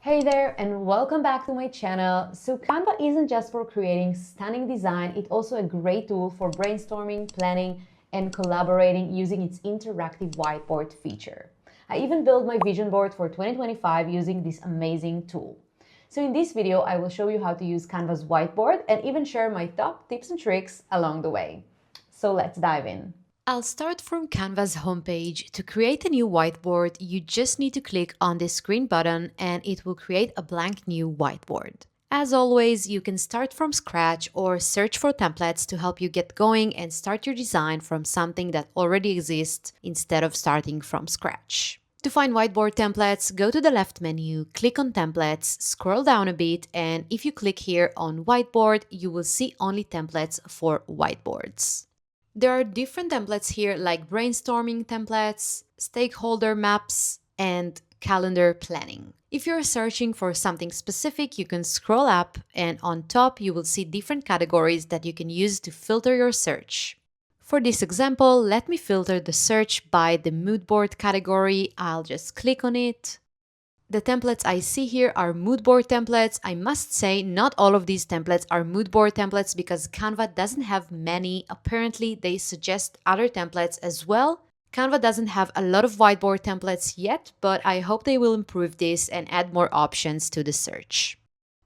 Hey there and welcome back to my channel. So Canva isn't just for creating stunning design, it's also a great tool for brainstorming, planning, and collaborating using its interactive whiteboard feature. I even built my vision board for 2025 using this amazing tool. So in this video, I will show you how to use Canva's whiteboard and even share my top tips and tricks along the way. So let's dive in. I'll start from Canva's homepage. To create a new whiteboard, you just need to click on this green button and it will create a blank new whiteboard. As always, you can start from scratch or search for templates to help you get going and start your design from something that already exists instead of starting from scratch. To find whiteboard templates, go to the left menu, click on templates, scroll down a bit, and if you click here on whiteboard, you will see only templates for whiteboards. There are different templates here like brainstorming templates, stakeholder maps, and calendar planning. If you're searching for something specific, you can scroll up and on top you will see different categories that you can use to filter your search. For this example, let me filter the search by the mood board category. I'll just click on it. The templates I see here are mood board templates. I must say not all of these templates are mood board templates because Canva doesn't have many. Apparently, they suggest other templates as well. Canva doesn't have a lot of whiteboard templates yet, but I hope they will improve this and add more options to the search.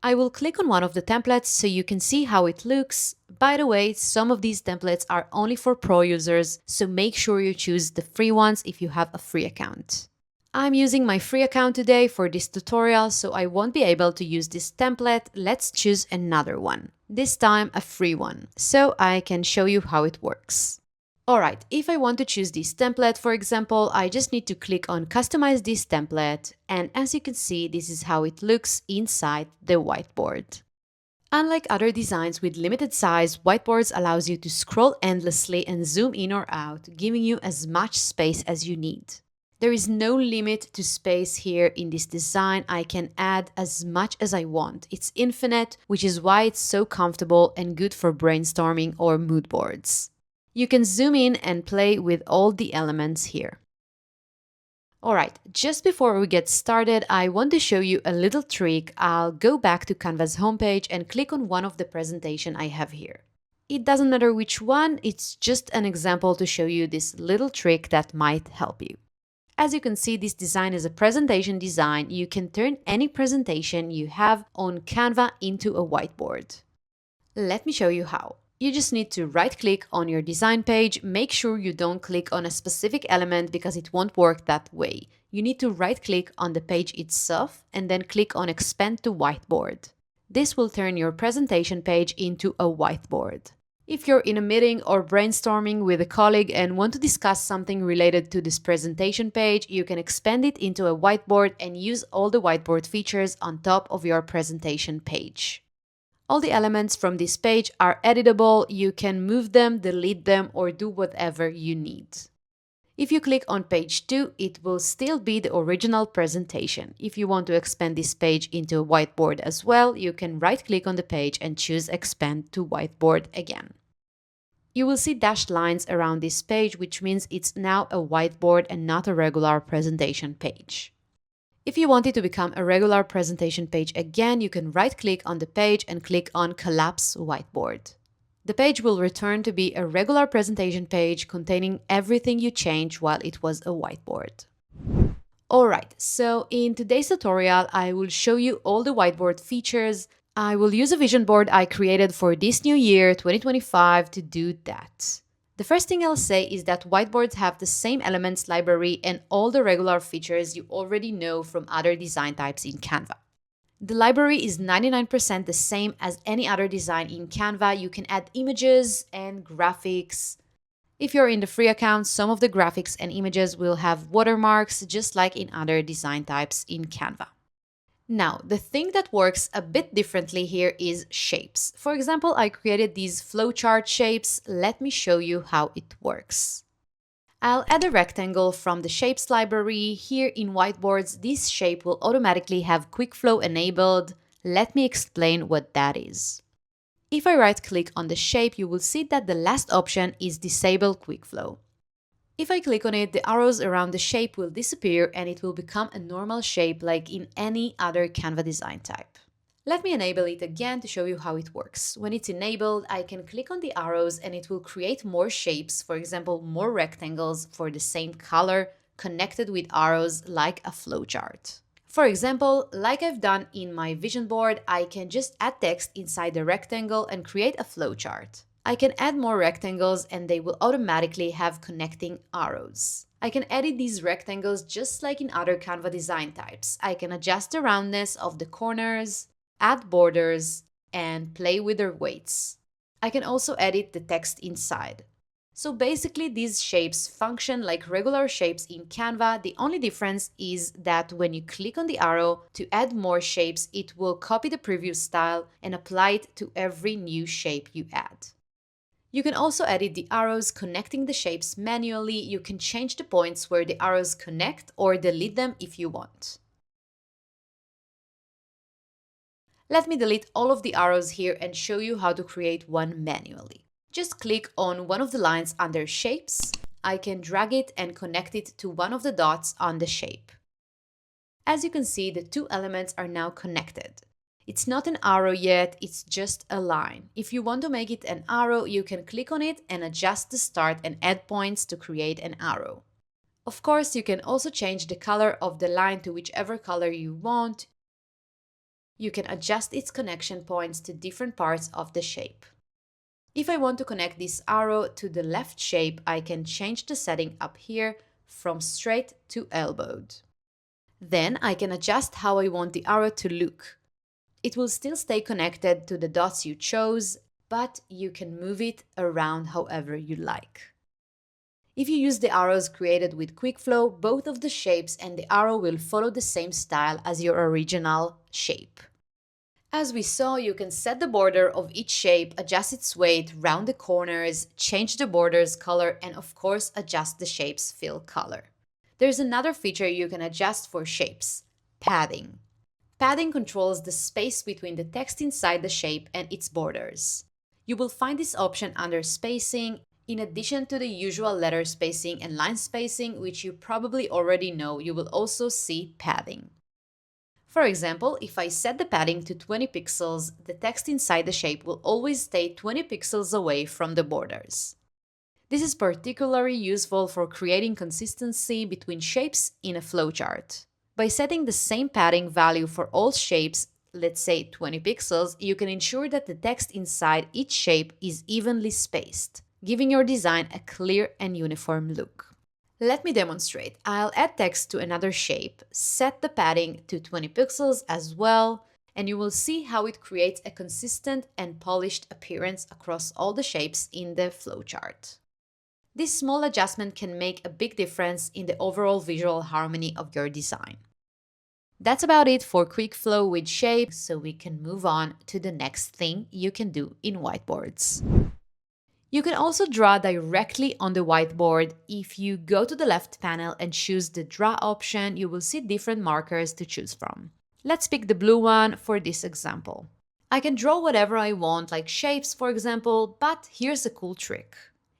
I will click on one of the templates so you can see how it looks. By the way, some of these templates are only for pro users, so make sure you choose the free ones if you have a free account. I'm using my free account today for this tutorial, so I won't be able to use this template. Let's choose another one, this time a free one, so I can show you how it works. Alright, if I want to choose this template, for example, I just need to click on Customize this template, and as you can see, this is how it looks inside the whiteboard. Unlike other designs with limited size, whiteboards allows you to scroll endlessly and zoom in or out, giving you as much space as you need. There is no limit to space here in this design. I can add as much as I want. It's infinite, which is why it's so comfortable and good for brainstorming or mood boards. You can zoom in and play with all the elements here. Alright, just before we get started, I want to show you a little trick. I'll go back to Canva's homepage and click on one of the presentation I have here. It doesn't matter which one, it's just an example to show you this little trick that might help you. As you can see, this design is a presentation design. You can turn any presentation you have on Canva into a whiteboard. Let me show you how. You just need to right-click on your design page. Make sure you don't click on a specific element because it won't work that way. You need to right-click on the page itself and then click on Expand to Whiteboard. This will turn your presentation page into a whiteboard. If you're in a meeting or brainstorming with a colleague and want to discuss something related to this presentation page, you can expand it into a whiteboard and use all the whiteboard features on top of your presentation page. All the elements from this page are editable. You can move them, delete them, or do whatever you need. If you click on page 2, it will still be the original presentation. If you want to expand this page into a whiteboard as well, you can right-click on the page and choose Expand to Whiteboard again. You will see dashed lines around this page, which means it's now a whiteboard and not a regular presentation page. If you want it to become a regular presentation page again, you can right-click on the page and click on Collapse Whiteboard. The page will return to be a regular presentation page containing everything you changed while it was a whiteboard. Alright, so in today's tutorial, I will show you all the whiteboard features. I will use a vision board I created for this new year, 2025, to do that. The first thing I'll say is that whiteboards have the same elements library and all the regular features you already know from other design types in Canva. The library is 99% the same as any other design in Canva. You can add images and graphics. If you're in the free account, some of the graphics and images will have watermarks, just like in other design types in Canva. Now, the thing that works a bit differently here is shapes. For example, I created these flowchart shapes. Let me show you how it works. I'll add a rectangle from the shapes library. Here in whiteboards, this shape will automatically have quick flow enabled. Let me explain what that is. If I right-click on the shape, you will see that the last option is Disable Quick Flow. If I click on it, the arrows around the shape will disappear and it will become a normal shape like in any other Canva design type. Let me enable it again to show you how it works. When it's enabled, I can click on the arrows and it will create more shapes, for example, more rectangles for the same color connected with arrows like a flowchart. For example, like I've done in my vision board, I can just add text inside the rectangle and create a flowchart. I can add more rectangles and they will automatically have connecting arrows. I can edit these rectangles just like in other Canva design types. I can adjust the roundness of the corners, add borders, and play with their weights. I can also edit the text inside. So basically these shapes function like regular shapes in Canva. The only difference is that when you click on the arrow to add more shapes, it will copy the previous style and apply it to every new shape you add. You can also edit the arrows connecting the shapes manually. You can change the points where the arrows connect or delete them if you want. Let me delete all of the arrows here and show you how to create one manually. Just click on one of the lines under Shapes. I can drag it and connect it to one of the dots on the shape. As you can see, the two elements are now connected. It's not an arrow yet, it's just a line. If you want to make it an arrow, you can click on it and adjust the start and end points to create an arrow. Of course, you can also change the color of the line to whichever color you want. You can adjust its connection points to different parts of the shape. If I want to connect this arrow to the left shape, I can change the setting up here from straight to elbowed. Then I can adjust how I want the arrow to look. It will still stay connected to the dots you chose, but you can move it around however you like. If you use the arrows created with QuickFlow, both of the shapes and the arrow will follow the same style as your original shape. As we saw, you can set the border of each shape, adjust its weight, round the corners, change the border's color, and of course adjust the shape's fill color. There's another feature you can adjust for shapes: padding. Padding controls the space between the text inside the shape and its borders. You will find this option under Spacing, in addition to the usual letter spacing and line spacing, which you probably already know. You will also see padding. For example, if I set the padding to 20 pixels, the text inside the shape will always stay 20 pixels away from the borders. This is particularly useful for creating consistency between shapes in a flowchart. By setting the same padding value for all shapes, let's say 20 pixels, you can ensure that the text inside each shape is evenly spaced, giving your design a clear and uniform look. Let me demonstrate. I'll add text to another shape, set the padding to 20 pixels as well, and you will see how it creates a consistent and polished appearance across all the shapes in the flowchart. This small adjustment can make a big difference in the overall visual harmony of your design. That's about it for QuickFlow with shapes, so we can move on to the next thing you can do in whiteboards. You can also draw directly on the whiteboard. If you go to the left panel and choose the Draw option, you will see different markers to choose from. Let's pick the blue one for this example. I can draw whatever I want, like shapes, for example, but here's a cool trick.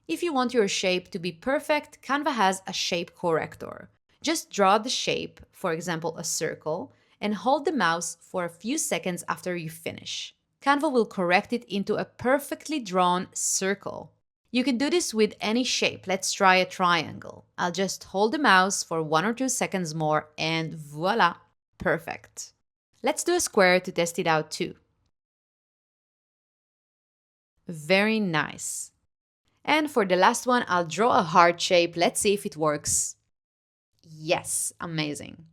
If you want your shape to be perfect, Canva has a shape corrector. Just draw the shape, for example, a circle, and hold the mouse for a few seconds after you finish. Canva will correct it into a perfectly drawn circle. You can do this with any shape. Let's try a triangle. I'll just hold the mouse for 1 or 2 seconds more and voila, perfect. Let's do a square to test it out too. Very nice. And for the last one, I'll draw a heart shape. Let's see if it works. Yes, amazing.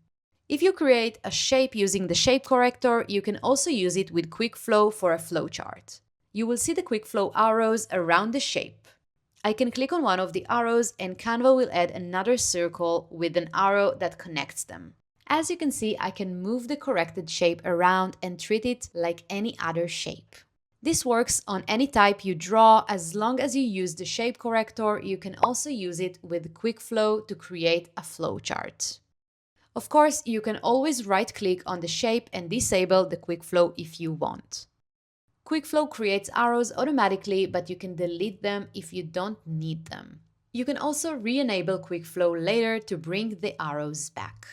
If you create a shape using the shape corrector, you can also use it with QuickFlow for a flowchart. You will see the QuickFlow arrows around the shape. I can click on one of the arrows and Canva will add another circle with an arrow that connects them. As you can see, I can move the corrected shape around and treat it like any other shape. This works on any type you draw. As long as you use the shape corrector, you can also use it with QuickFlow to create a flowchart. Of course, you can always right-click on the shape and disable the QuickFlow if you want. QuickFlow creates arrows automatically, but you can delete them if you don't need them. You can also re-enable Quick Flow later to bring the arrows back.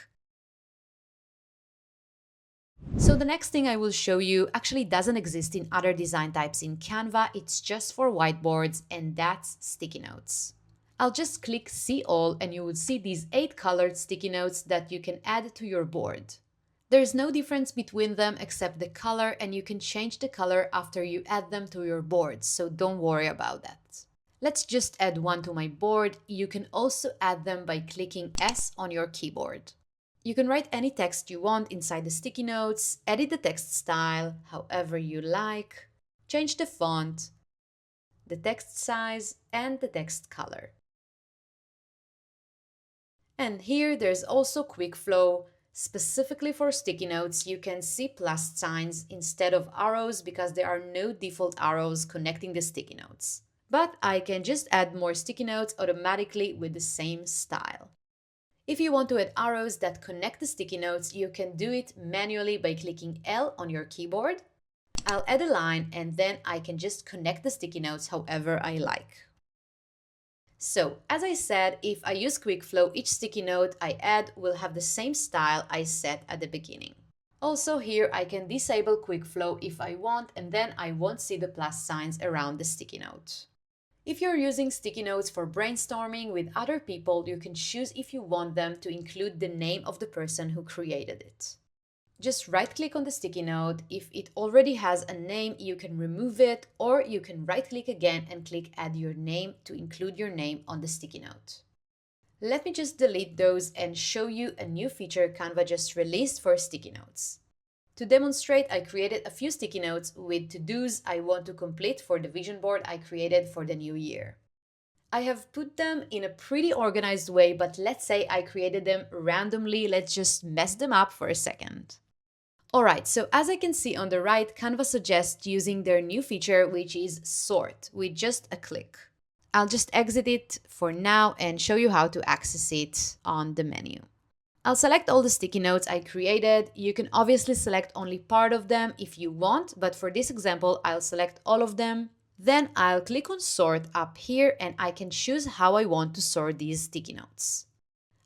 So the next thing I will show you actually doesn't exist in other design types in Canva. It's just for whiteboards, and that's sticky notes. I'll just click See All and you will see these 8 colored sticky notes that you can add to your board. There's no difference between them except the color, and you can change the color after you add them to your board, so don't worry about that. Let's just add one to my board. You can also add them by clicking S on your keyboard. You can write any text you want inside the sticky notes, edit the text style however you like, change the font, the text size, and the text color. And here there's also Quick Flow. Specifically for sticky notes, you can see plus signs instead of arrows because there are no default arrows connecting the sticky notes. But I can just add more sticky notes automatically with the same style. If you want to add arrows that connect the sticky notes, you can do it manually by clicking L on your keyboard. I'll add a line and then I can just connect the sticky notes however I like. So, as I said, if I use Quick Flow, each sticky note I add will have the same style I set at the beginning. Also here I can disable Quick Flow if I want, and then I won't see the plus signs around the sticky note. If you're using sticky notes for brainstorming with other people, you can choose if you want them to include the name of the person who created it. Just right-click on the sticky note. If it already has a name, you can remove it, or you can right-click again and click Add Your Name to include your name on the sticky note. Let me just delete those and show you a new feature Canva just released for sticky notes. To demonstrate, I created a few sticky notes with to-dos I want to complete for the vision board I created for the new year. I have put them in a pretty organized way, but let's say I created them randomly. Let's just mess them up for a second. Alright, so as I can see on the right, Canva suggests using their new feature, which is Sort, with just a click. I'll just exit it for now and show you how to access it on the menu. I'll select all the sticky notes I created. You can obviously select only part of them if you want, but for this example, I'll select all of them. Then I'll click on Sort up here and I can choose how I want to sort these sticky notes.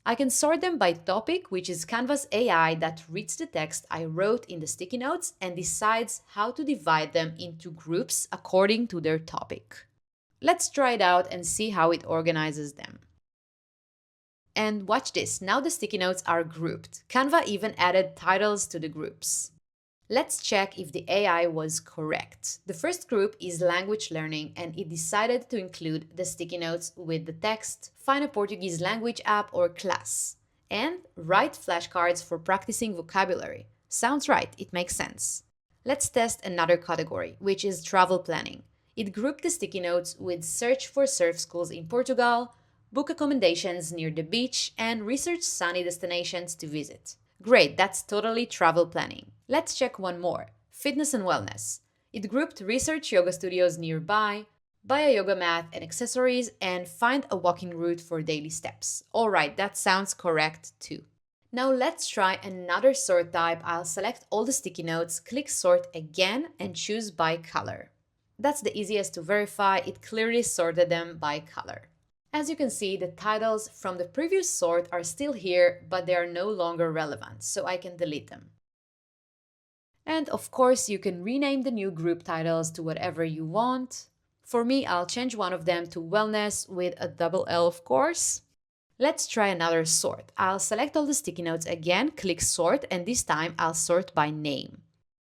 I can sort them by topic, which is Canva's AI that reads the text I wrote in the sticky notes and decides how to divide them into groups according to their topic. Let's try it out and see how it organizes them. And watch this, now the sticky notes are grouped. Canva even added titles to the groups. Let's check if the AI was correct. The first group is language learning, and it decided to include the sticky notes with the text, find a Portuguese language app or class, and write flashcards for practicing vocabulary. Sounds right, it makes sense. Let's test another category, which is travel planning. It grouped the sticky notes with search for surf schools in Portugal, book accommodations near the beach, and research sunny destinations to visit. Great, that's totally travel planning. Let's check one more, fitness and wellness. It grouped research yoga studios nearby, buy a yoga mat and accessories, and find a walking route for daily steps. Alright, that sounds correct too. Now let's try another sort type. I'll select all the sticky notes, click Sort again, and choose by color. That's the easiest to verify. It clearly sorted them by color. As you can see, the titles from the previous sort are still here, but they are no longer relevant, so I can delete them. And of course, you can rename the new group titles to whatever you want. For me, I'll change one of them to Wellness with a double L, of course. Let's try another sort. I'll select all the sticky notes again, click Sort, and this time I'll sort by name.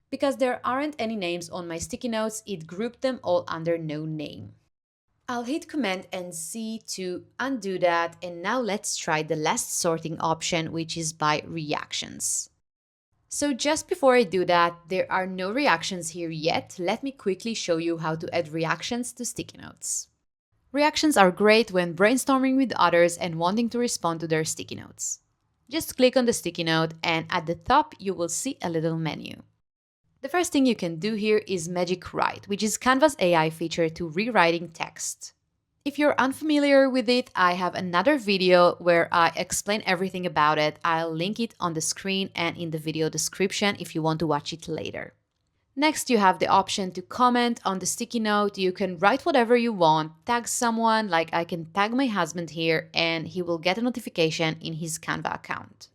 Because there aren't any names on my sticky notes, it grouped them all under no name. I'll hit Command and C to undo that, and now let's try the last sorting option, which is by reactions. So just before I do that, there are no reactions here yet. Let me quickly show you how to add reactions to sticky notes. Reactions are great when brainstorming with others and wanting to respond to their sticky notes. Just click on the sticky note and at the top you will see a little menu. The first thing you can do here is Magic Write, which is Canva's AI feature to rewriting text. If you're unfamiliar with it, I have another video where I explain everything about it. I'll link it on the screen and in the video description if you want to watch it later. Next, you have the option to comment on the sticky note. You can write whatever you want, tag someone, like I can tag my husband here, and he will get a notification in his Canva account.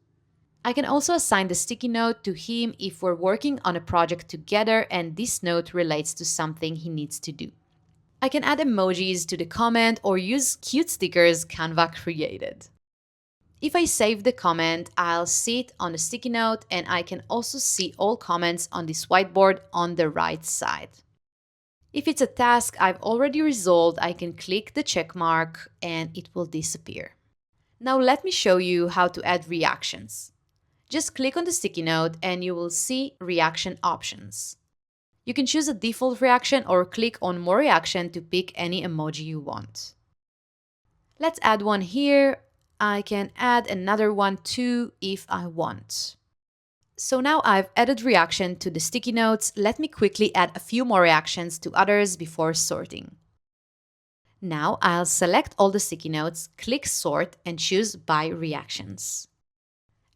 I can also assign the sticky note to him if we're working on a project together and this note relates to something he needs to do. I can add emojis to the comment or use cute stickers Canva created. If I save the comment, I'll see it on the sticky note and I can also see all comments on this whiteboard on the right side. If it's a task I've already resolved, I can click the check mark and it will disappear. Now let me show you how to add reactions. Just click on the sticky note and you will see reaction options. You can choose a default reaction or click on more reaction to pick any emoji you want. Let's add one here. I can add another one too if I want. So now I've added reaction to the sticky notes. Let me quickly add a few more reactions to others before sorting. Now I'll select all the sticky notes, click sort and choose by reactions.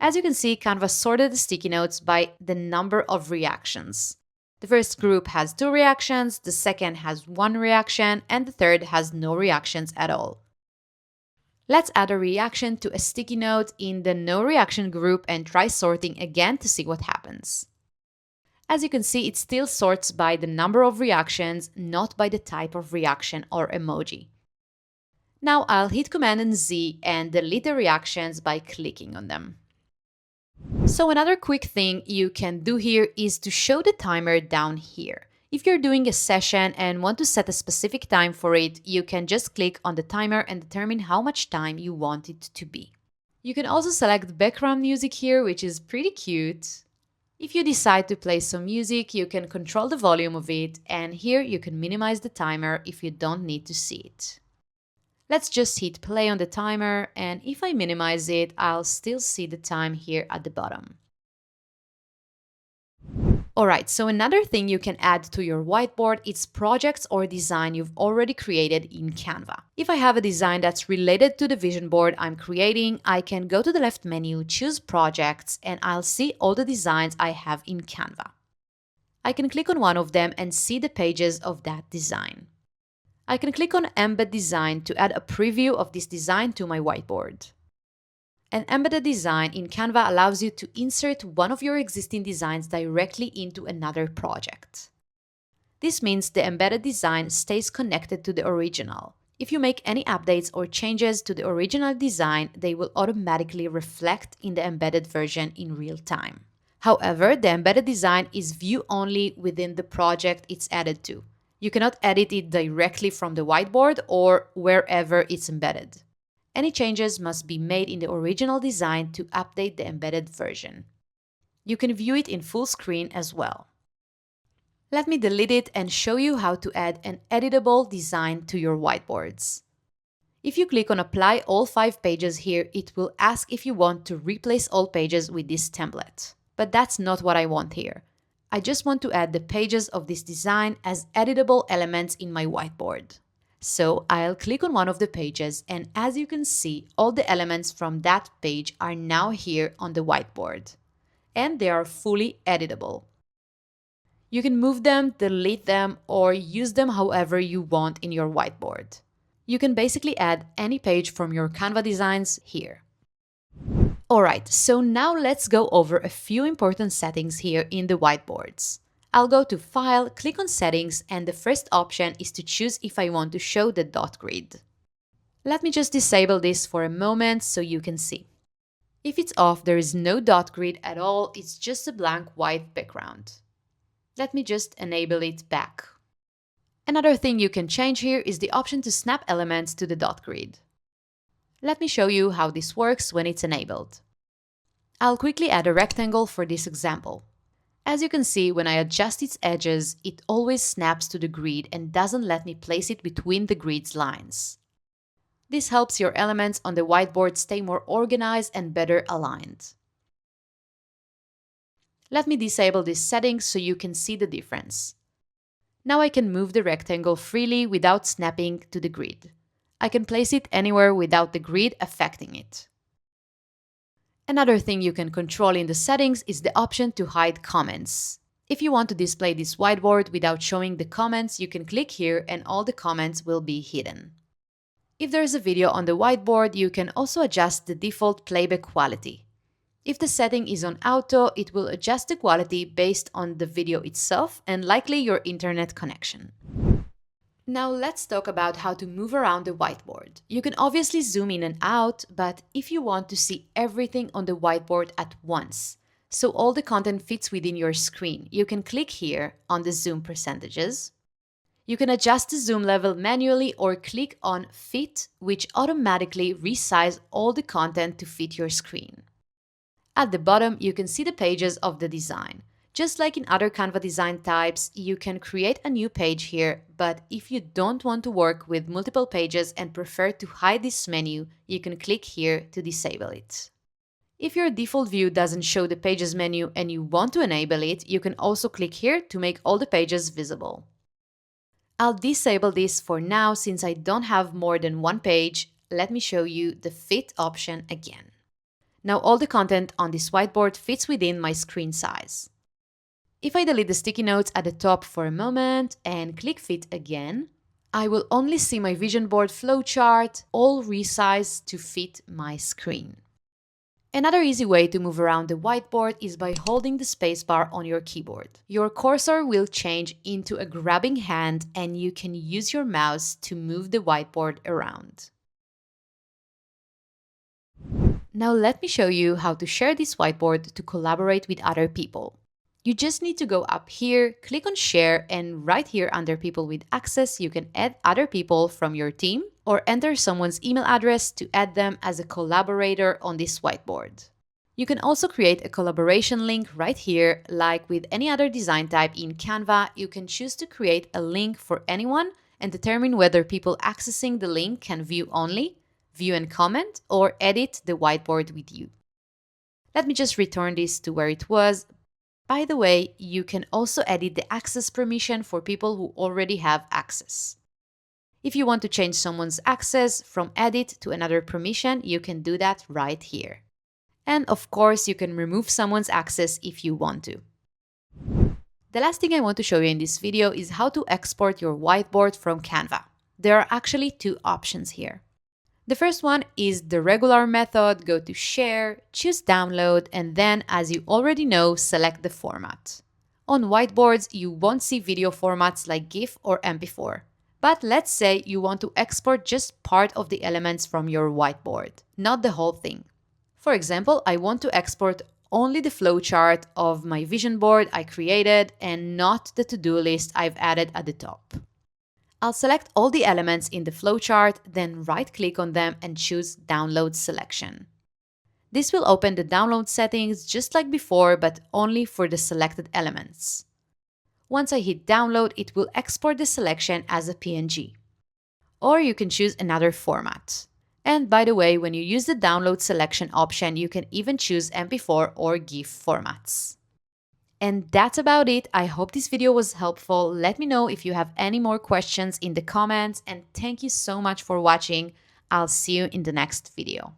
As you can see, Canva sorted the sticky notes by the number of reactions. The first group has 2 reactions, the second has 1 reaction, and the third has no reactions at all. Let's add a reaction to a sticky note in the no reaction group and try sorting again to see what happens. As you can see, it still sorts by the number of reactions, not by the type of reaction or emoji. Now I'll hit Command and Z and delete the reactions by clicking on them. So another quick thing you can do here is to show the timer down here. If you're doing a session and want to set a specific time for it, you can just click on the timer and determine how much time you want it to be. You can also select background music here, which is pretty cute. If you decide to play some music, you can control the volume of it, and here you can minimize the timer if you don't need to see it. Let's just hit play on the timer, and if I minimize it, I'll still see the time here at the bottom. Alright, so another thing you can add to your whiteboard is projects or design you've already created in Canva. If I have a design that's related to the vision board I'm creating, I can go to the left menu, choose projects, and I'll see all the designs I have in Canva. I can click on one of them and see the pages of that design. I can click on Embed Design to add a preview of this design to my whiteboard. An embedded design in Canva allows you to insert one of your existing designs directly into another project. This means the embedded design stays connected to the original. If you make any updates or changes to the original design, they will automatically reflect in the embedded version in real time. However, the embedded design is view-only within the project it's added to. You cannot edit it directly from the whiteboard or wherever it's embedded. Any changes must be made in the original design to update the embedded version. You can view it in full screen as well. Let me delete it and show you how to add an editable design to your whiteboards. If you click on Apply all 5 pages here, it will ask if you want to replace all pages with this template. But that's not what I want here. I just want to add the pages of this design as editable elements in my whiteboard. So I'll click on one of the pages, and as you can see, all the elements from that page are now here on the whiteboard. And they are fully editable. You can move them, delete them, or use them however you want in your whiteboard. You can basically add any page from your Canva designs here. Alright, so now let's go over a few important settings here in the whiteboards. I'll go to File, click on Settings, and the first option is to choose if I want to show the dot grid. Let me just disable this for a moment so you can see. If it's off, there is no dot grid at all, it's just a blank white background. Let me just enable it back. Another thing you can change here is the option to snap elements to the dot grid. Let me show you how this works when it's enabled. I'll quickly add a rectangle for this example. As you can see, when I adjust its edges, it always snaps to the grid and doesn't let me place it between the grid's lines. This helps your elements on the whiteboard stay more organized and better aligned. Let me disable this setting so you can see the difference. Now I can move the rectangle freely without snapping to the grid. I can place it anywhere without the grid affecting it. Another thing you can control in the settings is the option to hide comments. If you want to display this whiteboard without showing the comments, you can click here and all the comments will be hidden. If there is a video on the whiteboard, you can also adjust the default playback quality. If the setting is on auto, it will adjust the quality based on the video itself and likely your internet connection. Now let's talk about how to move around the whiteboard. You can obviously zoom in and out, but if you want to see everything on the whiteboard at once, so all the content fits within your screen, you can click here on the zoom percentages. You can adjust the zoom level manually or click on Fit, which automatically resize all the content to fit your screen. At the bottom, you can see the pages of the design. Just like in other Canva design types, you can create a new page here, but if you don't want to work with multiple pages and prefer to hide this menu, you can click here to disable it. If your default view doesn't show the pages menu and you want to enable it, you can also click here to make all the pages visible. I'll disable this for now since I don't have more than one page. Let me show you the Fit option again. Now all the content on this whiteboard fits within my screen size. If I delete the sticky notes at the top for a moment and click Fit again, I will only see my vision board flowchart, all resized to fit my screen. Another easy way to move around the whiteboard is by holding the spacebar on your keyboard. Your cursor will change into a grabbing hand and you can use your mouse to move the whiteboard around. Now let me show you how to share this whiteboard to collaborate with other people. You just need to go up here, click on Share, and right here under People with Access, you can add other people from your team or enter someone's email address to add them as a collaborator on this whiteboard. You can also create a collaboration link right here. Like with any other design type in Canva, you can choose to create a link for anyone and determine whether people accessing the link can view only, view and comment, or edit the whiteboard with you. Let me just return this to where it was. By the way, you can also edit the access permission for people who already have access. If you want to change someone's access from edit to another permission, you can do that right here. And of course, you can remove someone's access if you want to. The last thing I want to show you in this video is how to export your whiteboard from Canva. There are actually two options here. The first one is the regular method. Go to Share, choose Download, and then, as you already know, select the format. On whiteboards, you won't see video formats like GIF or MP4. But let's say you want to export just part of the elements from your whiteboard, not the whole thing. For example, I want to export only the flowchart of my vision board I created and not the to-do list I've added at the top. I'll select all the elements in the flowchart, then right-click on them and choose Download Selection. This will open the download settings just like before, but only for the selected elements. Once I hit download, it will export the selection as a PNG. Or you can choose another format. And by the way, when you use the download selection option, you can even choose MP4 or GIF formats. And that's about it. I hope this video was helpful. Let me know if you have any more questions in the comments, and thank you so much for watching. I'll see you in the next video.